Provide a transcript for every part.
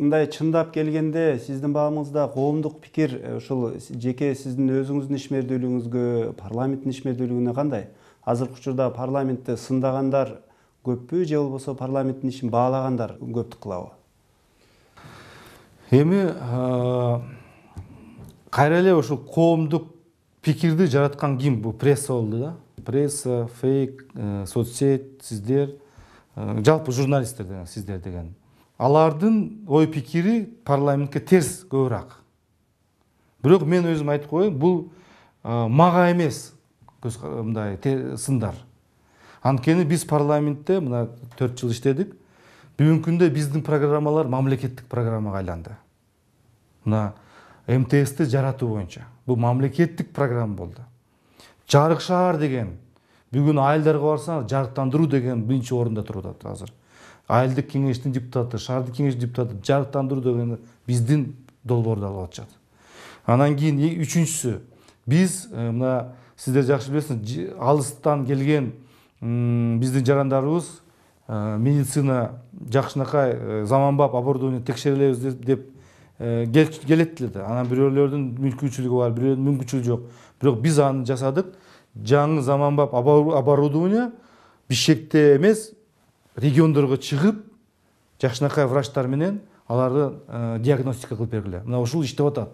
Мындай чындап келгенде сиздин багымыңызда коомдук пикир ушул жеке сиздин өзүңүздүн ишмердүүлүгүңүзгө, парламенттин ишмердүүлүгүнө кандай? Азыркы учурда парламентти сындагандар көппү же болбосо парламенттин ишин баалагандар көптүк кылабы? Эми кайра эле ушул коомдук пикирди жараткан ким? Бул пресса болду да. Пресса, фейк, соцсет, сиздер, жалпы журналисттер деген, сиздер деген. Алардын ой пикири парламентке терс көбүрөөк. Бирок мен өзүм айтып коеюн, бул мага эмес мындай сындар. Анткени биз парламентте мына 4 жыл иштедик. Бүгүнкү күндө биздин программалар мамлекеттик программага айланды. Мына МТСти жаратуу боюнча. Бул мамлекеттик программа болду. Жарык шаар деген, бүгүн айылдарга барсаңыз, жарыктандыруу деген биринчи орунда туруп атат азыр. Айылдык кеңештин депутаты, шаардык кеңештин депутаты жарыктандыруу деген биздин долбоорду алып атышат. Анан кийин үчүнчүсү, биз мына сиздер жакшы билесиңер, алыстан келген биздин жарандарыбыз медицина жакшынакай заманбап оборудование текшерилебиз деп келет эле да. Анан бирөөлөрдүн мүмкүнчүлүгү бар, бирөөнүн мүмкүнчүлүгү жок. Бирок биз аны жасадык. Жаңы заманбап оборудование Бишкекте эмес, региондорго чыгып, жакшынакай врачтар менен аларды диагностика кылып бергиле. Мына ушул иштеп атат.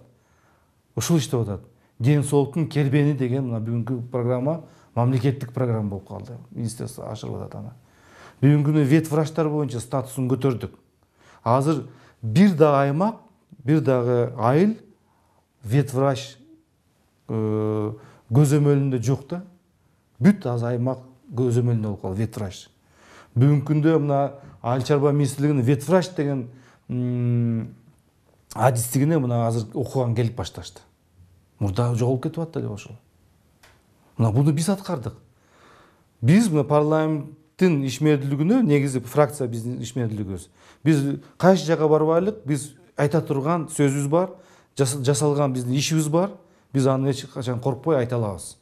Ушул иштеп атат. Ден соолуктун кербени деген мына бүгүнкү программа мамлекеттик программа болуп калды. Министерство ашырып атат аны. Бүгүнкү күнү ветврачтар боюнча статусун көтөрдүк. Азыр бир дагы аймак, бир дагы айыл ветврач көзөмөлүндө жок да. Бүт азыр аймак көзөмөлүндө болуп калды ветврач. Бүгүнкү күндө мына айыл чарба министрлигинин ветврач деген адистигине мына азыр окуган келип башташты. Мурда жоголуп кетип атты эле ошол. Мына буну биз аткардык. Биз мына парламенттин ишмердүүлүгүнө негизи фракция биздин ишмердүүлүгүбүз. Биз кайсы жака барбайлык, биз айта турган сөзүбүз бар, жасалган биздин ишибиз бар. Биз аны эч качан коркпой айта алабыз.